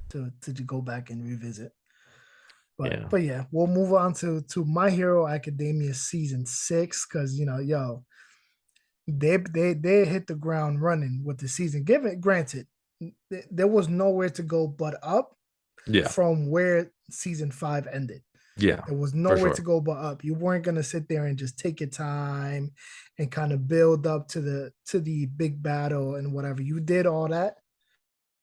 to go back and revisit. Yeah. But yeah, we'll move on to My Hero Academia season 6 because they hit the ground running with the season. Granted, there was nowhere to go but up Yeah. from where season 5 ended. Yeah. There was For nowhere to sure. go but up. You weren't gonna sit there and just take your time and kind of build up to the big battle and whatever. You did all that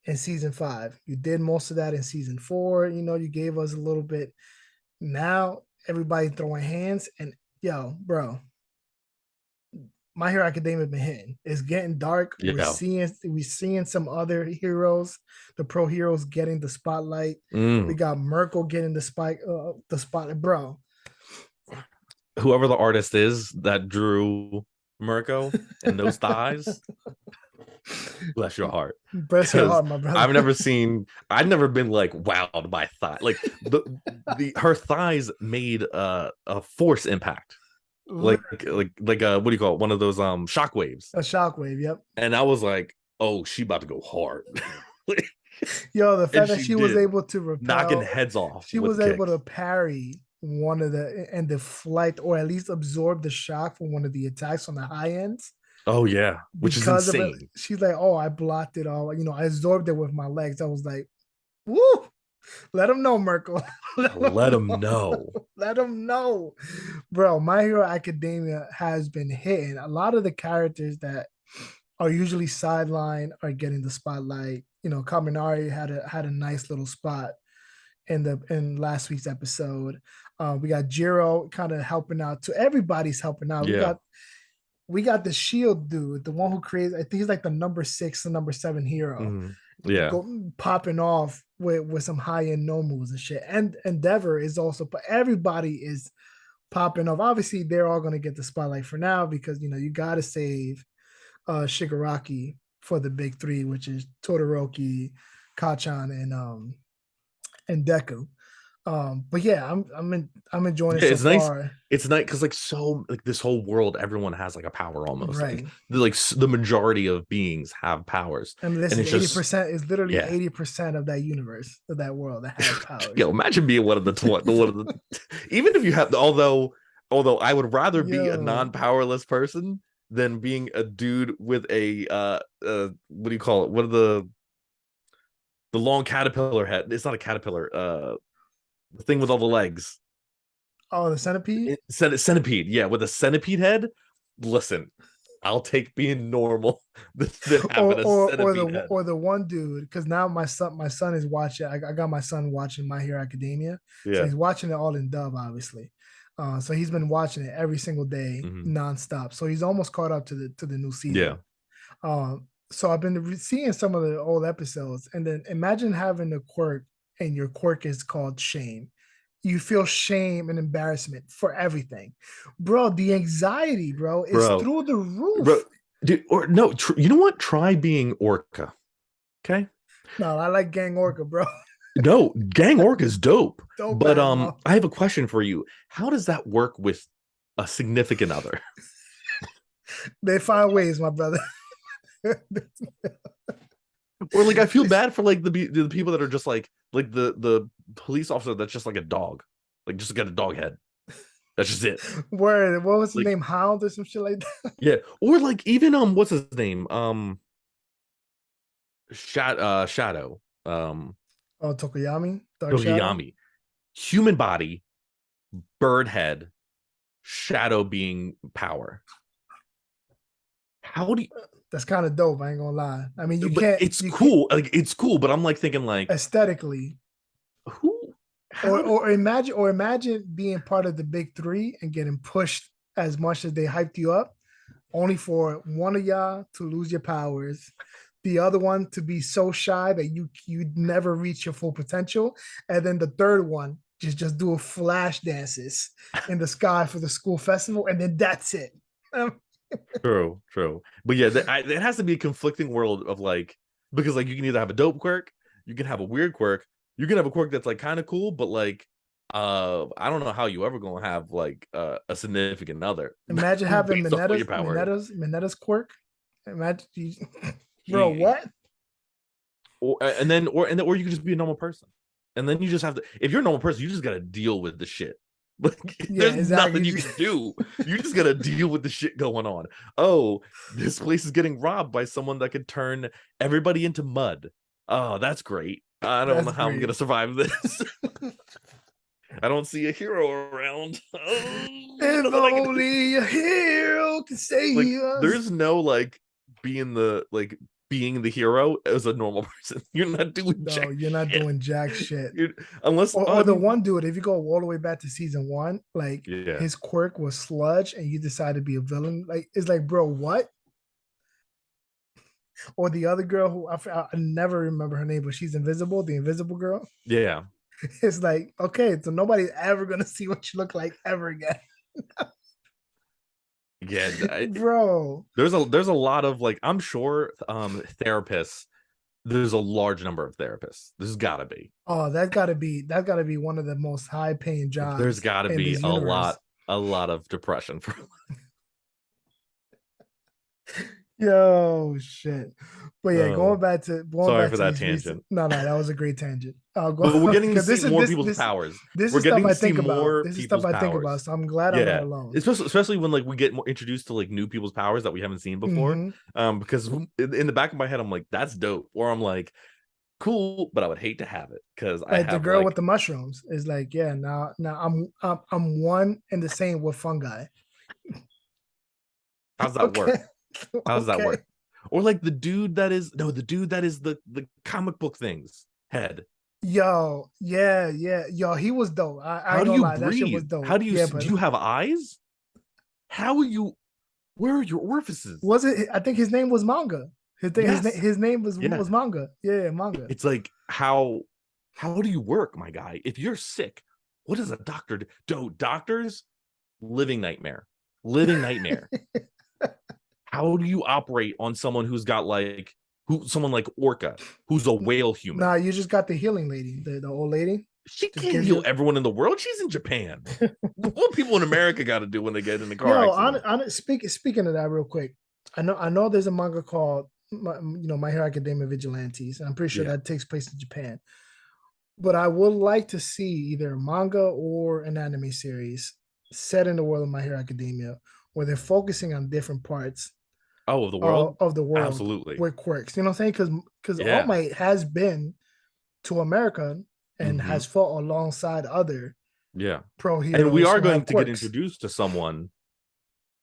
in season 5. You did most of that in season 4. You gave us a little bit. Now everybody throwing hands and yo, bro, My Hero Academia been hitting. It's getting dark. We're Yeah. seeing some other heroes, the pro heroes getting the spotlight. We Mm. got Merkel getting the spotlight, bro. Whoever the artist is that drew Mirko and those thighs, bless your heart. Bless your Because heart, my brother. I've never been like wowed by thigh. Like the her thighs made a force impact. Like what do you call it? One of those shockwaves. A shockwave, yep. And I was like, oh, she about to go hard. Yo, the And fact that she she was did, able to knocking repel, heads off she with was able to kicks. parry one of the and deflect or at least absorb the shock from one of the attacks on the high ends Oh yeah, which is because of it. insane. She's like, oh, I blocked it all. I absorbed it with my legs. I was like, woo, let him know, Merkel. Let them know. Let him know. Bro, My Hero Academia has been hitting. A lot of the characters that are usually sidelined are getting the spotlight. Kaminari had a nice little spot in last week's episode. We got Jiro kind of helping out. To everybody's helping out. Yeah. We got the Shield dude, the one who creates. I think he's like the number 6 and number 7 hero, Yeah. popping off with some high end no moves and shit. And Endeavor is also, but everybody is popping off. Obviously, they're all gonna get the spotlight for now because you got to save Shigaraki for the big 3, which is Todoroki, Kachan, and Deku. But yeah, I'm enjoying it Yeah, so it's nice. far. It's nice because like this whole world, everyone has like a power almost. Right. The majority of beings have powers, I mean, this and is it's just 80%. Is literally yeah. 80% of that universe, of that world that has powers. Yo, imagine being one of the even if you have although I would rather be a Yo, non-powerless person than being a dude with a what do you call it? What are the long caterpillar head? It's not a caterpillar. The thing with all the legs. oh, the centipede. Centipede, yeah, with a centipede head. Listen, I'll take being normal than having a centipede head. Or the one dude, because now my son is watching. I got my son watching My Hero Academia, so Yeah. he's watching it all in dub, obviously. So he's been watching it every single day, nonstop. So he's almost caught up to the new Yeah. season. So I've been seeing some of the old episodes, and then imagine having a quirk, and your quirk is called shame. You feel shame and embarrassment for everything, bro. The anxiety, bro, is Bro. through the Bro, roof. dude, or no, you know what? Try being Orca. Okay. No, I like Gang Orca, bro. No, Gang Orc is dope. Dope But ass, bro. I have a question for you. How does that work with a significant other? They find ways, my brother. Or like I feel bad for like the people that are just like the police officer that's just like a dog. Like just got a dog head. That's just it. Word, what was his Like name? Hound or some shit like that? yeah. Or like even what's his name? Shadow. Oh, Tokoyami, Dark Shadow. Togiyami. Human body, bird head, shadow being power. How do you That's kind of dope. I ain't gonna lie. I mean, but it's you can't cool. Like it's cool, but I'm like thinking like aesthetically, who how do, or imagine being part of the big 3 and getting pushed as much as they hyped you up, only for one of y'all to lose your powers, the other one to be so shy that you never reach your full potential, and then the third one just do a flash dances in the sky for the school festival, and then that's it. true. But yeah, it has to be a conflicting world of like because like you can either have a dope quirk, you can have a weird quirk, you can have a quirk that's like kind of cool, but like I don't know how you ever gonna have like a significant other Imagine having based on what your power is. Minetta's quirk. Imagine, bro, He what? or you could just be a normal person, and then you just have to. If you're a normal person, you just gotta deal with the shit. Like Yeah, there's nothing exactly. you can do. You just gotta deal with the shit going on. Oh, this place is getting robbed by someone that could turn everybody into mud. Oh, that's great. I don't know That's how I'm great. gonna survive this. I don't see a hero around. Oh, If nothing I can do. only a hero can Like save us. there's no like being the hero as a normal person. You're not doing No, jack you're not shit. doing jack shit. You're, unless Or I the mean, one dude, if you go all the way back to season one, like yeah, his quirk was sludge, and you decide to be a villain. Like it's like, bro, what? Or the other girl who I never remember her name, but she's invisible, the invisible girl. yeah, It's like, okay, so nobody's ever gonna see what you look like ever again, yeah. bro. There's a lot of like I'm sure therapists. There's a large number of therapists. There's got to be. Oh, that gotta be one of the most high paying There's jobs got to in be this universe. a lot of depression for. Yo, shit. But yeah, Oh, going sorry back for to that these recent. tangent. No, no, that was a great tangent. Go But we're getting to because see this is more this people's this powers. this We're is stuff getting I to see think about. more This is stuff people's I think about. powers. So I'm glad I'm not Yeah, alone. especially when like we get more introduced to like new people's powers that we haven't seen before. Hmm. Because in the back of my head, I'm like, that's dope, or I'm like, cool, but I would hate to have it because I Like the have girl with like, the mushrooms is like, yeah, now I'm one and the same with fungi. how's that work? Okay, How does that okay. work? Or like the dude that is no, the dude that is the comic book things head. Yo, yeah, yeah, yo, he was dope. I How ain't do gonna you lie, that shit was breathe? dope. How Yeah, do but you have eyes? How are you? Where are your orifices? was it? I think his name was Manga. Yes, His name yeah. was Manga. Yeah, yeah, Manga. It's like how do you work, my guy? If you're sick, what does a doctor do? Doctors living nightmare, living nightmare. How do you operate on someone who's got like someone like Orca, who's a whale Nah, human? you just got the healing lady, the old lady. She Just can't gives heal you. everyone in the world. She's in Japan. What people in America got to do when they get in a car Yo, accident? speaking of that, real quick, I know there's a manga called My Hero Academia Vigilantes, and I'm pretty sure Yeah. that takes place in Japan. But I would like to see either a manga or an anime series set in the world of My Hero Academia, where they're focusing on different parts Oh, of the world? of the world Absolutely. with quirks. You know what I'm saying? Because All Yeah. Might has been to America and Hmm. has fought alongside other Yeah. pro And we heroes are who going have to get quirks. introduced to someone,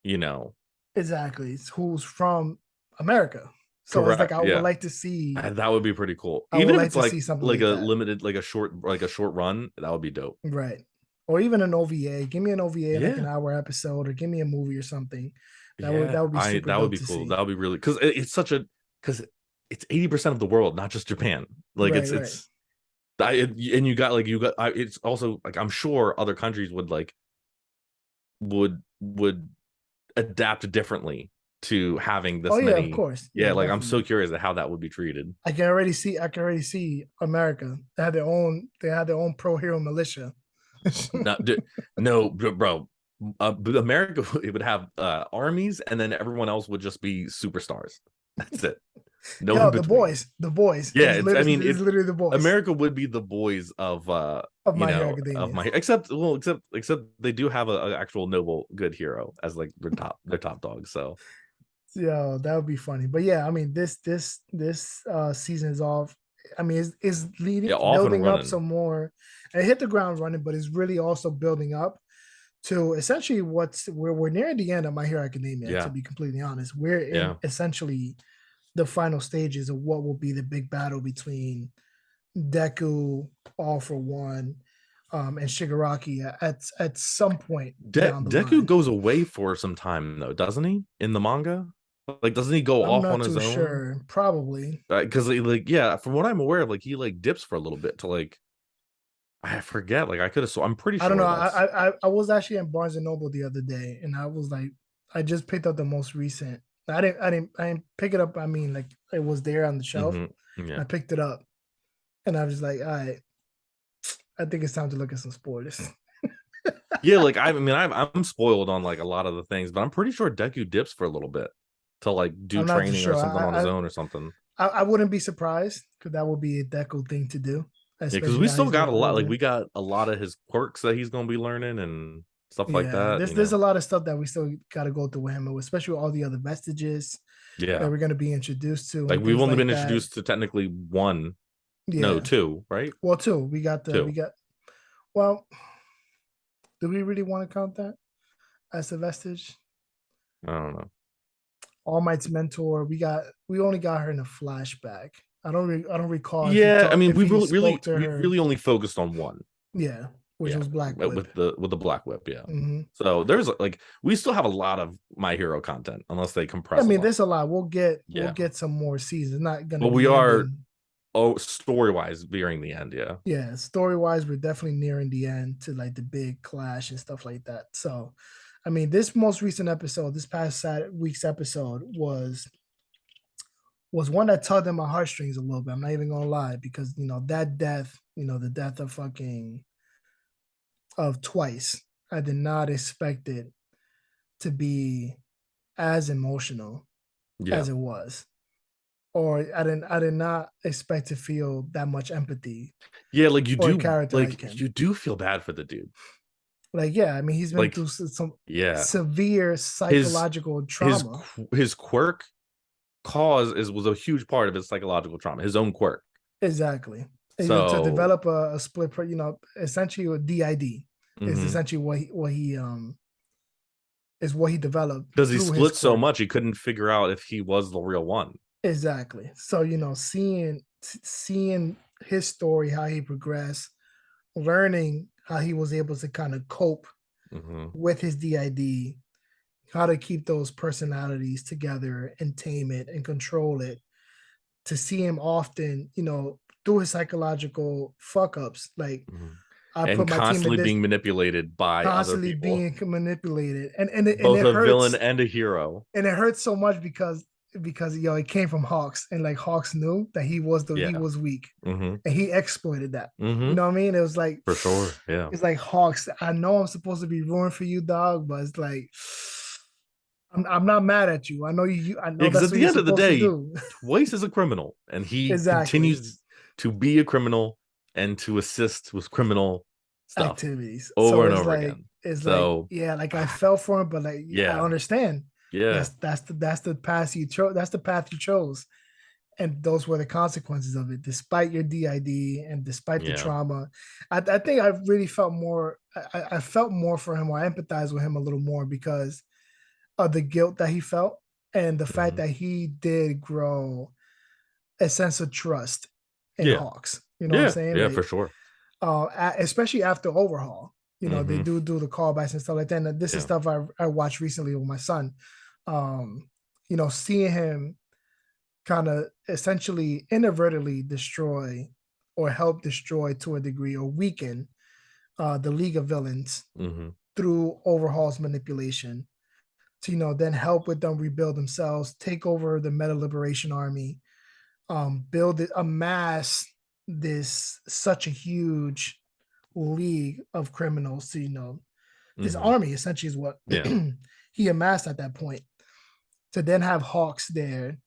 you know, Exactly. Who's from America. So it's like correct. I would Yeah. like to see That would be pretty cool. I would Even if like it's to see something like like a that. limited, like a short run, that would be dope. Right. Or even an OVA. Give me an OVA like an Yeah. hour episode, or give me a movie or something. That Yeah. would be super That would dope be to cool. see. That would be really because it's such a because it's 80% of the world, not just Japan. Like Right, right. and you got it's also like I'm sure other countries would like would adapt differently to having Oh this yeah, of many. course. Yeah, Yeah, like I'm so definitely. curious at how that would be treated. I can already see America. They had their own pro hero militia. No, no, bro. But America it would have armies, and then everyone else would just be superstars. That's it. No in Yo, between. the boys. Yeah, it's. I mean, It's literally the boys America would be the boys of of My Hero Academia. except they do have a actual noble good hero as like their top dog. So Yo, that would be funny. But yeah, I mean, this season is off. I mean, is yeah, leading off and building up running. some more. And hit the ground running, but it's really also building up to essentially we're near the end of My Hero Academia. To Yeah, be completely honest, we're in yeah. essentially the final stages of what will be the big battle between Deku, All for One, and Shigaraki at some point down the Deku line. goes away for some time though, doesn't he? In the manga, like doesn't he go I'm off on not his too own? sure. Probably. Because like yeah, from what I'm aware of, like he like dips for a little bit to like I forget. Like I could have. So I'm pretty I don't know. sure that's I was actually in Barnes and Noble the other day, and I was like, I just picked up the most recent. I didn't pick it up. I mean, like it was there on the shelf. And yeah. I picked it up, and I was like, all right, I think it's time to look at some spoilers. Yeah, like I mean, I'm spoiled on like a lot of the things, but I'm pretty sure Deku dips for a little bit to like do I'm not too training or sure. something on his own or something. I wouldn't be surprised because that would be a Deku thing to do, Yeah, because especially we now still he's got getting a lot. Like older. we got a lot of his quirks that he's gonna be learning and stuff like Yeah, that. there's a lot of stuff that we still got to go through with him, especially with all the other vestiges that Yeah. we're going to be introduced to Like and we've things only like been that. introduced to technically one, no, Yeah, two, right? well, two. We Two. got. Well, do we really want to count that as a vestige? I don't know. All Might's mentor. We only got her in a flashback. I don't recall if Yeah, I mean, if we he really, spoke to we her. really only focused on one. Yeah, which Yeah, was Black Whip. with the Black Whip. Yeah. Hmm. So there's like we still have a lot of My Hero content unless they I compress a mean, lot. there's a lot. We'll Yeah, get some more seasons. Not gonna but we be are ending. story wise nearing the end. Yeah. Yeah, story wise, we're definitely nearing the end to like the big clash and stuff like that. So, I mean, this most recent episode, this past week's episode was one that tugged at my heartstrings a little bit. I'm not even gonna lie because that death, the death of fucking of Twice. I did not expect it to be as emotional Yeah. as it was, or I did not expect to feel that much empathy Yeah, for a character like like him. you do feel bad for the dude. Like, yeah, I mean, he's been Like, through some yeah, severe his psychological trauma. his quirk cause is was a huge part of his psychological trauma, his own quirk. Exactly. And, to So, develop a split, essentially a DID is mhm. essentially what he developed Because he through his split so quirk. much, he couldn't figure out if he was the real one. Exactly. So, seeing his story, how he progressed, learning how he was able to kind of cope Hmm. with his DID, how to keep those personalities together and tame it and control it. To see him often, through his psychological fuck ups, like Hmm. I And put my team in constantly this, being manipulated by other constantly people, being manipulated, and both it a villain hurts, and a hero. and it hurts so much because it came from Hawks, and like Hawks knew that he Yeah. was weak, Hmm. and he exploited that. You Hmm. know what I mean? It was like For sure. Yeah. it's like Hawks. I know I'm supposed to be rooting for you, dog, but it's like I'm not mad at you. I know you. I Yeah, know because that's at what the you're end of the supposed to day, do. Twice is a criminal, and he Exactly. continues to be a criminal and to assist with criminal stuff Activities. over So and over again. it's like So, yeah, like I fell for him, but like I yeah, understand. yeah, That's the path you chose. That's the path you chose, and those were the consequences of it. Despite your DID and despite the yeah. trauma, I think I really felt more. I felt more for him, or I empathized with him a little more because of the guilt that he felt and the fact Hmm. that he did grow a sense of trust in Yeah, Hawks. You know what I'm yeah, saying? yeah, for Like sure. especially after Overhaul. They Hmm. do the callbacks and stuff like that. And this is Yeah. stuff I watched recently with my son. Um, seeing him kind of essentially inadvertently destroy or help destroy to a degree or weaken the League of Villains Hmm. through Overhaul's manipulation to then help with them rebuild themselves, take over the Meta Liberation Army, build it, amass this such a huge league of criminals to this Hmm. army essentially is what Yeah. he amassed at that point. To then have Hawks there,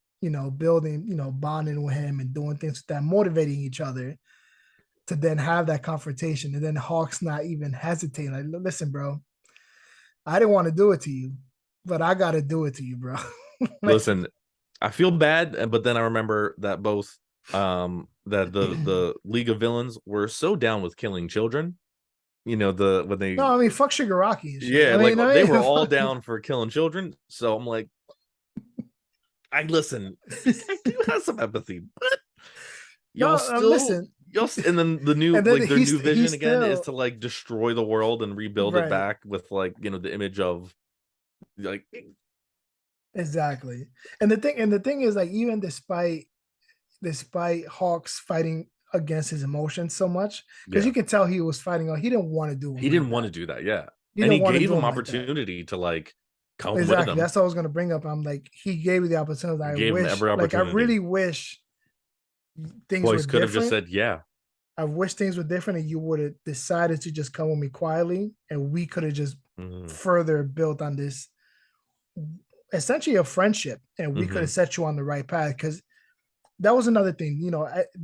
building, bonding with him and doing things with that, motivating each other to then have that confrontation, and then Hawks not even hesitating. Like, listen, bro, I didn't want to do it to you, but I got to do it to you, bro. Like, Listen, I feel bad, but then I remember that both that the League of Villains were so down with killing children. The when they no, I mean, fuck Shigaraki and shit. yeah, like they were all Fuck. down for killing children. So I'm like, I listen, I do have some empathy, but y'all No, still listen, y'all and then the new and then like their new he's vision again is still to like destroy the world and rebuild it right. back with like the image of like Exactly. And the thing is, like, even despite Hawks fighting against his emotions so much, because yeah, you can tell he was fighting, he didn't want to do him he like didn't want that. to do that, yeah, He and didn't he want to gave do him him like that. opportunity to like come with Exactly. him. That's what I was gonna bring up. I'm like, he gave you the opportunity. He gave him every I opportunity. really wish things were Twice could have just different. said yeah. I wish things were different and you would have decided to just come with me quietly and we could have just Hmm. further built on this essentially a friendship and we could Hmm. have set you on the right path because that was another thing.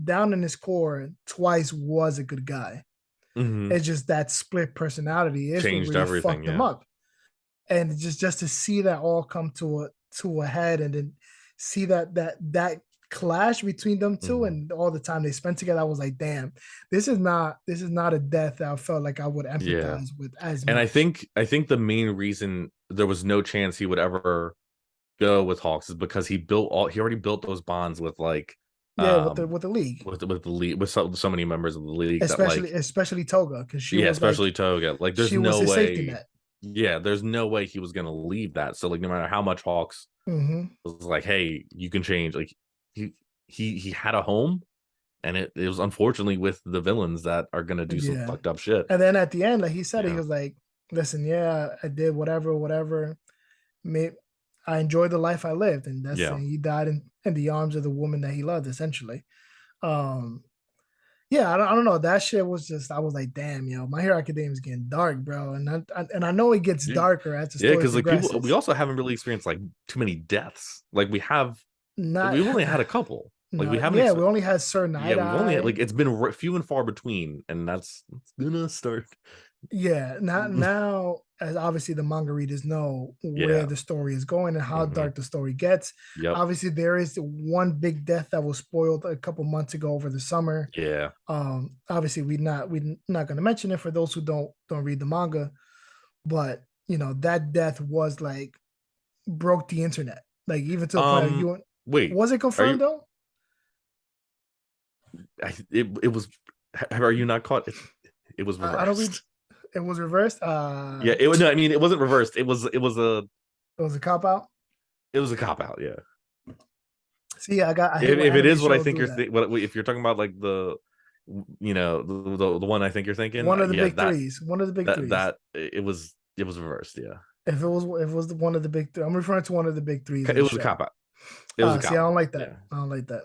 Down in his core, Twice was a good guy. Mm-hmm. It's just that split personality is what Changed really everything. fucked him Yeah. up. And just to see that all come to a head, and then see that clash between them two, Mm-hmm. and all the time they spent together, I was like, damn, this is not a death that I felt like I would Yeah. empathize with as And much. I think the main reason there was no chance he would ever go with Hawks is because he already built those bonds with like Yeah, with the league, with the league with so many members of the league that especially like especially Toga, because she yeah, was like especially Toga. Like there's she was no his safety way net. there's no way he was gonna leave that. So like no matter how much Hawks Hmm. was like, hey, you can change, like he he had a home, and it was unfortunately with the villains that are gonna do some Yeah. fucked up shit. And then at the end, like he said, he Yeah. was like, "Listen, yeah, I did whatever. May I enjoyed the life I lived," and Yeah. he died in the arms of the woman that he loved, essentially. Um, yeah, I don't know. That shit was just, I was like, damn, yo, My Hero Academia is getting dark, bro, and I know it gets darker as the Yeah, story because like people, we progresses. also haven't really experienced like too many deaths. Like Not, we've only had a couple. Like we no, haven't. yeah, we only had Sir Yeah, Night we've only had, Eye. like it's been few and far between, and it's gonna start. Yeah, now, as obviously the manga readers know where Yeah. the story is going and how Hmm. dark the story gets. Yep. Obviously, there is one big death that was spoiled a couple months ago over the summer. Yeah. Obviously, we're not going to mention it for those who don't read the manga, but that death was like broke the internet, like even to the point of you. Wait. Was it Are confirmed you? though? It was. Are you not caught? It was I don't read. reversed. It was reversed. Yeah. It no. I mean, it wasn't reversed. It was a cop out. It was a cop out. Yeah. See, I hate when If it anime is what I shows think do you're that. what if you're talking about like the one I think you're thinking, One of the yeah, big threes. One of the big threes. it was reversed. Yeah. If it was one of the big three, I'm referring to one of the big threes of It the was a show. cop out. It was a See, I cop don't out. like that. Yeah. I don't like that.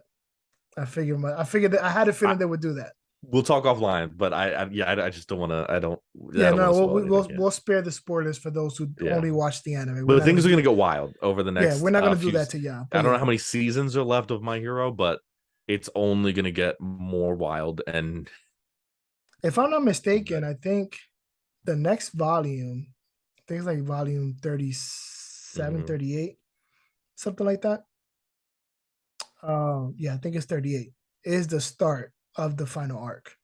I figured that I had a I, feeling they would do that. we'll talk offline, but I just don't want to. I Yeah, don't want no, to we'll spoil anything. we'll, Yeah. we'll spare the spoilers for those who Yeah. only watch the anime. We're But not gonna things are do. gonna go wild over the Yeah, we're next not gonna do few. that to y'all. I But don't know yeah, how many seasons are left of My Hero, but it's only gonna get more wild and if I'm not mistaken, I think the next volume, I think it's like volume 37, Mhm. 38, something like that. Yeah, I think it's 38. Is the start of the final arc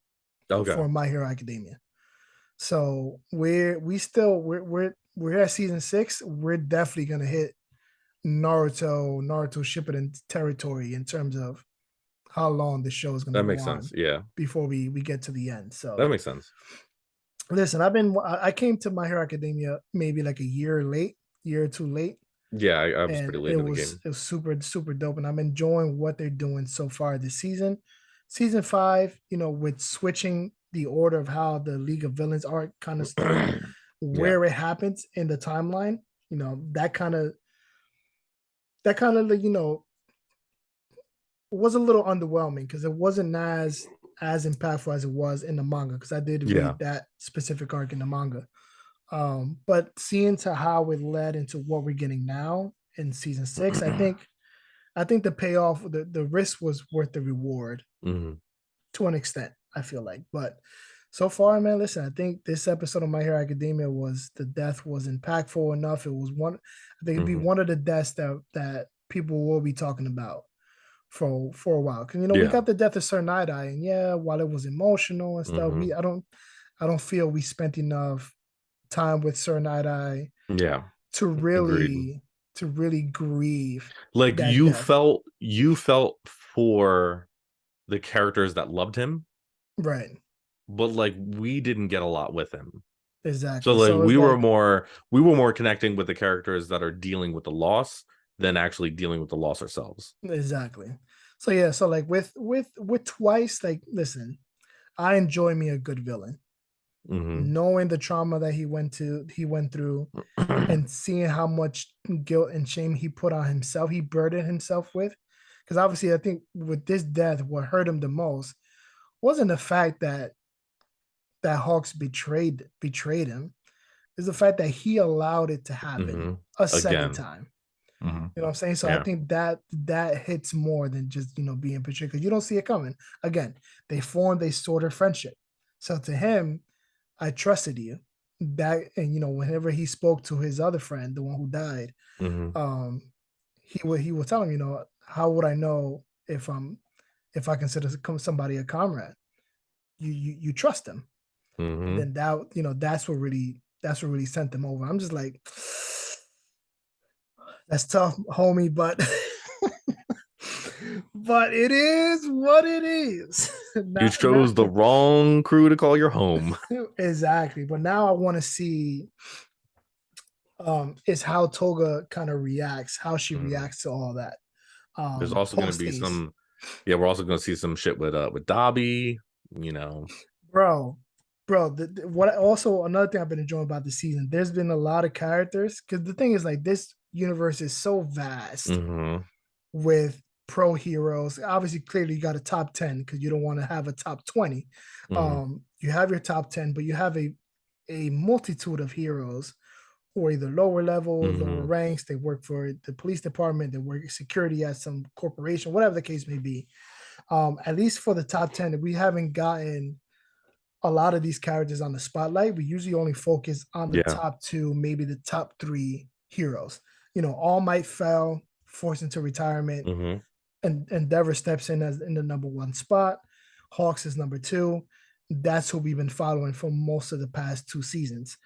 Okay. for My Hero Academia. So we're at season 6. We're definitely gonna hit Naruto Shippuden territory in terms of how long the show is gonna That go makes sense. on Yeah. before we get to the end. That So makes sense. listen, I came to My Hero Academia maybe like a year or two late, Yeah, I was and pretty late it in the was game. it was super dope, and I'm enjoying what they're doing so far this season. Season 5, with switching the order of how the League of Villains arc kind of starts, Yeah. where it happens in the timeline. That kind of like, was a little underwhelming because it wasn't as impactful as it was in the manga, because I did Yeah. read that specific arc in the manga. But seeing to how it led into what we're getting now in season 6, I think the payoff, the risk was worth the reward Mhm. to an extent, I feel like. But so far, man, listen, I think this episode of My Hero Academia the death was impactful enough. It was one, I think it'd be Mhm. one of the deaths that people will be talking about for a while. Because we Yeah. got the death of Sir Night Eye, and yeah, while it was emotional and stuff, Mhm. I don't feel we spent enough time with Sir Night Eye Yeah. to Agreed. really grieve Like that death. you felt for the characters that loved him, Right. but like we didn't get a lot with him. So Exactly. like So it's like, we were more connecting with the characters that are dealing with the loss than actually dealing with the loss ourselves. exactly. So yeah, so like with Twice, like, listen, I enjoy me a good villain. Hmm. Knowing the trauma that he went through, and seeing how much guilt and shame he put on himself, he burdened himself with. Because obviously, I think with this death, what hurt him the most wasn't the fact that Hawks betrayed him. It's the fact that he allowed it to happen Hmm. a second Again. time. Mm-hmm. You know what I'm saying? So I Yeah. think that hits more than just being portrayed, because you don't see it coming. Again, they formed a sort of friendship. So to him, I trusted you. That, and whenever he spoke to his other friend, the one who died, Mm-hmm. um, he would tell him, how would I know if I consider somebody a comrade? You trust him. And Mm-hmm. then that's what really sent them over. I'm just like, that's tough, homie, but but it is what it is. You Now, chose the wrong crew to call your home. exactly. But now I want to see is how Toga kind of reacts, how she Mm-hmm. reacts to all that. There's also going to Post be Ace, some. Yeah, we're also going to see some shit with Dobby. You know. bro. Bro, what also another thing I've been enjoying about the season, there's been a lot of characters, because the thing is, like, this universe is so vast Mm-hmm. with pro heroes. Obviously, clearly you got a top 10, because you don't want to have a top 20. Mm-hmm. You have your top 10, but you have a multitude of heroes who are either lower level, lower Mm-hmm. ranks. They work for the police department, they work security at some corporation, whatever the case may be. At least for the top 10, we haven't gotten a lot of these characters on the spotlight. We usually only focus on the Yeah. top two, maybe the top three heroes. All Might fell, forced into retirement, Mm-hmm. and Endeavor steps in as in the number one spot. Hawks is number two. That's who we've been following for most of the past two seasons.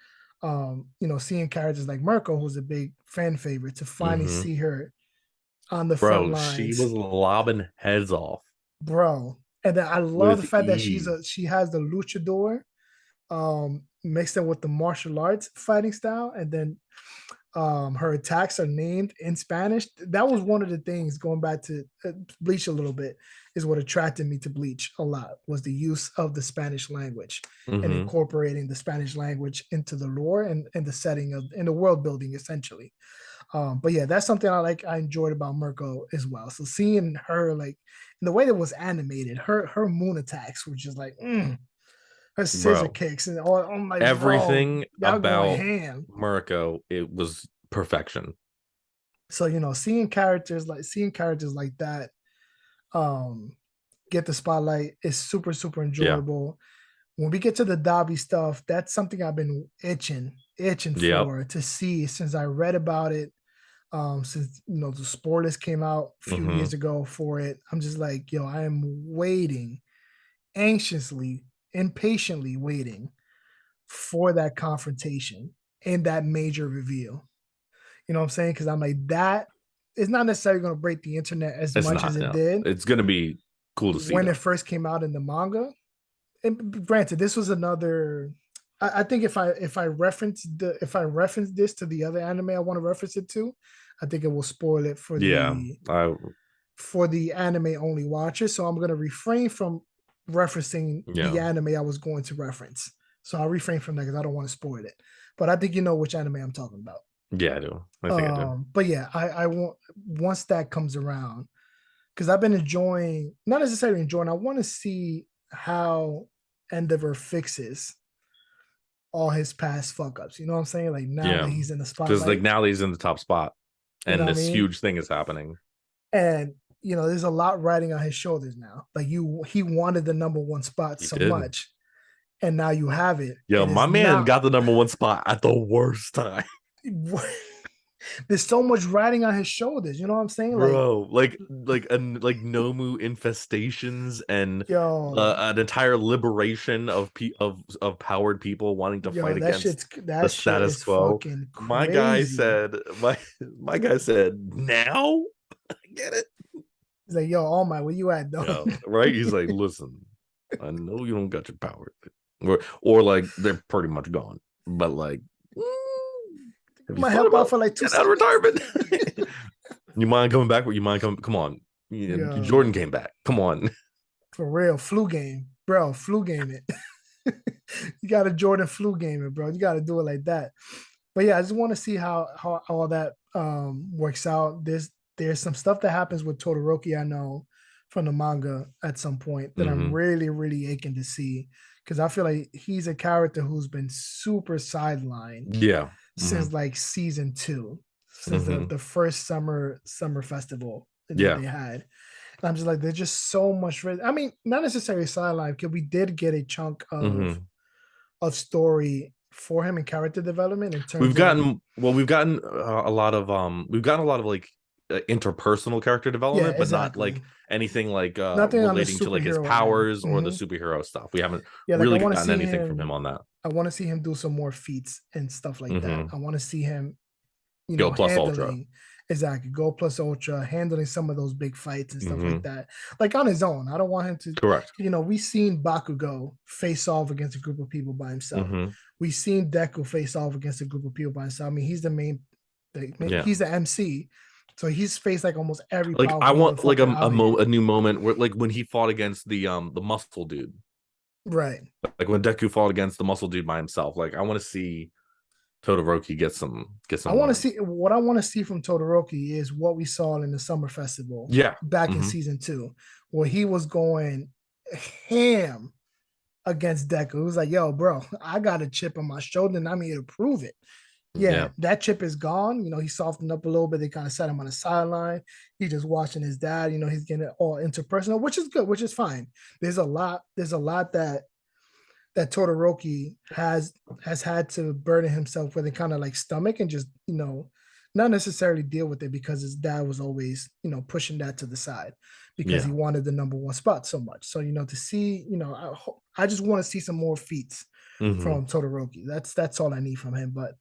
Seeing characters like Mirko, who's a big fan favorite, to finally Mm-hmm. see her on the front Bro, she lines, was lobbing heads off bro. And then I love the with fact that ease. she has the luchador mixed in with the martial arts fighting style, and then her attacks are named in Spanish. That was one of the things, going back to Bleach a little bit, is what attracted me to Bleach a lot, was the use of the Spanish language and Mm-hmm. incorporating the Spanish language into the lore and the setting of in the world building, essentially. But yeah, that's something I enjoyed about Mirko as well. So seeing her, like, in the way that was animated, her moon attacks were just like her scissor Bro, kicks, and all. I'm like, bro, everything y'all going about ham. Mirko, it was perfection. So seeing characters like that um get the spotlight is super, super Yeah. enjoyable. When we get to the Dobby stuff, that's something I've been itching Yep. for to see since I read about it. Since the spoilers came out a few Mm-hmm. years ago for it, I'm just like, yo, I am waiting, anxiously, impatiently waiting for that confrontation and that major reveal. You know what I'm saying? Because I'm like, that is not necessarily going to break the internet as It's much as not, it no. did It's gonna be cool to see when it though. first came out in the manga. And granted, this was another. I think if I reference this to the other anime I want to reference it to, I think it will spoil it for Yeah. the anime only watchers. So I'm gonna refrain from referencing the Yeah. anime I was going to reference. So I'll refrain from that because I don't want to spoil it. But I think you know which anime I'm talking about. Yeah, I do. I think I do. But yeah, I want, once that comes around, because I've been enjoying, not necessarily enjoying, I want to see how Endeavor fixes all his past fuck ups. You know what I'm saying? Like, now that Yeah. he's in the Because like spotlight, now he's in the top spot you know and what I this mean? huge thing is happening. And there's a lot riding on his shoulders now. Like, he wanted the number one spot He so did. much, and now you have it. Yo, It my is man not. got the number one spot at the worst time. There's so much riding on his shoulders. You know what I'm saying? Like, Bro, like Nomu infestations and yo, an entire liberation of powered people wanting to yo, fight against the that shit status is quo. fucking My guy crazy. said my guy said now I get it. He's like, yo, All Might, where you at, though? Yeah, right. He's like, listen, I know you don't got your power, or like they're pretty much gone, but like, have I'm you gonna thought help out about for like 2 getting out of seconds. retirement? You mind coming back? You mind coming? Come on, Jordan Yo, came back. Come on. for real, flu game, bro, flu game it. You got a Jordan flu game it, bro. You got to do it like that. But yeah, I just want to see how all that works out. There's some stuff that happens with Todoroki, I know, from the manga at some point, that I'm Hmm. really, really aching to see, because I feel like he's a character who's been super sidelined Yeah. Hmm. since like season 2. since the first summer festival that Yeah. they had. And I'm just like, there's just so much. I mean, not necessarily sideline, because we did get a chunk of story for him and character development in terms of We've gotten a lot of like interpersonal character yeah, development, but not like exactly. anything like Nothing on the relating to like his superhero end. powers or the superhero stuff. We haven't Yeah, like I really want to gotten see anything from him him. on that. I want to see him do some more feats and stuff like that. I want to see him, Go plus ultra. handling exactly Go Plus Ultra, handling some of those big fights and stuff like Mm-hmm. that, like on his own. I don't want him to, Correct. we've seen Bakugo face off against a group of people by himself. Mm-hmm. We've seen Deku face off against a group of people by himself. I mean, he's the main, Yeah. he's the MC, so he's faced like almost every Like I powerful want like motherfucker out here. a new moment where like when he fought against the muscle dude. Right. Like when Deku fought against the muscle dude by himself. Like I want to see Todoroki get some I want to love. see what I want to see from Todoroki is what we saw in the summer festival Yeah. back in Mm-hmm. season 2, where he was going ham against Deku. It was like, yo, bro, I got a chip on my shoulder and I'm here to prove it. Yeah, that chip is gone. He softened up a little bit. They kind of set him on the sideline. He's just watching his dad. He's getting it all interpersonal, which is good, which is fine. There's a lot that Todoroki has had to burden himself with and kind of like stomach and just, not necessarily deal with it because his dad was always, pushing that to the side because he wanted the number one spot so much. So, to see, I just want to see some more feats from Todoroki. That's all I need from him. But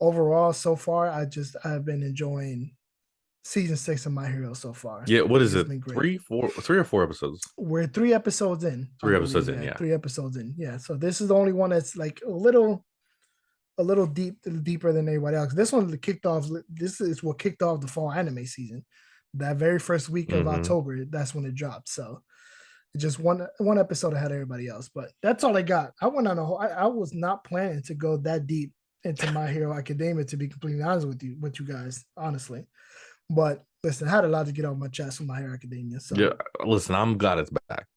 overall, so far, I've been enjoying season 6 of My Hero so far. Yeah, what is It's it? been great. 3 or 4 episodes? We're 3 episodes in. 3 episodes in, yeah. 3 episodes in. Yeah. So this is the only one that's like a little deeper than everybody else. This one kicked off. This is what kicked off the fall anime season. That very first week of October, that's when it dropped. So just one episode ahead of everybody else. But that's all I got. I went on a whole. I was not planning to go that deep into My Hero Academia, to be completely honest with you guys, honestly. But listen, I had a lot to get off my chest with My Hero Academia. So yeah, listen, I'm glad it's back.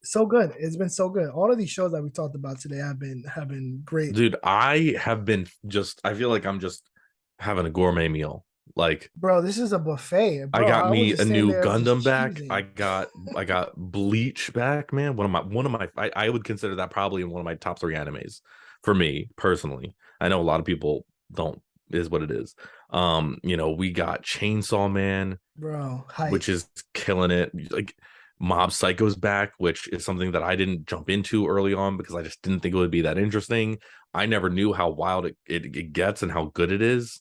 So good. It's been so good. All of these shows that we talked about today have been great. Dude, I feel like I'm just having a gourmet meal. Like, bro, this is a buffet. Bro, I got me a new there Gundam back. cheesing. I got Bleach back, man. One of my I would consider that probably in one of my top 3 animes for me personally. I know a lot of people don't, is what it is. We got Chainsaw Man, bro, which is killing it. Like Mob Psycho's back, which is something that I didn't jump into early on because I just didn't think it would be that interesting. I never knew how wild it gets and how good it is.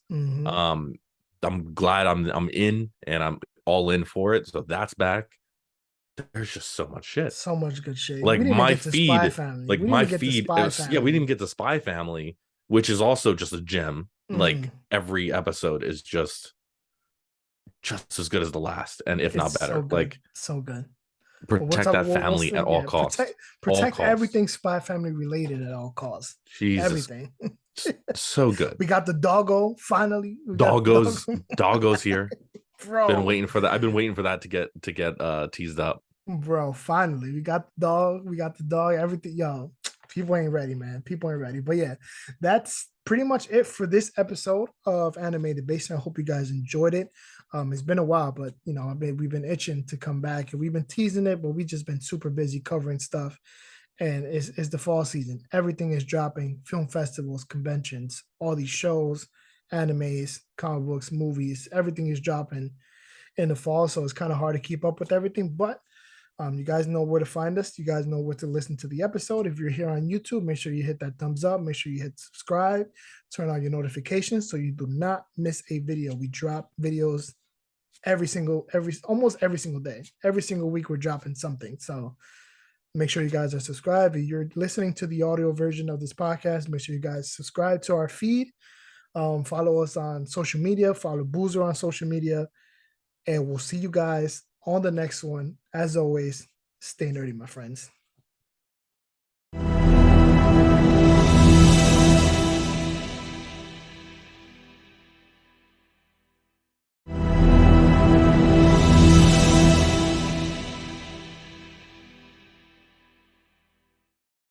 I'm glad I'm in and I'm all in for it. So that's back. There's just so much shit. So much good shit. Like my feed, we didn't even get the Spy Family, which is also just a gem. Like every episode is just as good as the last, and if not better. Like so good. Protect that family at all costs. Protect everything Spy Family related at all costs. Jesus. Everything. So good. We got the doggo finally. Doggo's here. Bro. Been waiting for that. I've been waiting for that to get teased up. Bro, finally. We got the dog, everything. Yo, people ain't ready, man. People ain't ready. But yeah, that's pretty much it for this episode of Animated Basement. I hope you guys enjoyed it. It's been a while, but we've been itching to come back, and we've been teasing it, but we've just been super busy covering stuff. And it's the fall season. Everything is dropping. Film festivals, conventions, all these shows, animes, comic books, movies. Everything is dropping in the fall, so it's kind of hard to keep up with everything. But you guys know where to find us. You guys know where to listen to the episode. If you're here on YouTube, make sure you hit that thumbs up. Make sure you hit subscribe. Turn on your notifications so you do not miss a video. We drop videos almost every single day. Every single week we're dropping something. So make sure you guys are subscribed. If you're listening to the audio version of this podcast, make sure you guys subscribe to our feed. Follow us on social media. Follow Boozer on social media. And we'll see you guys on the next one. As always, stay nerdy, my friends.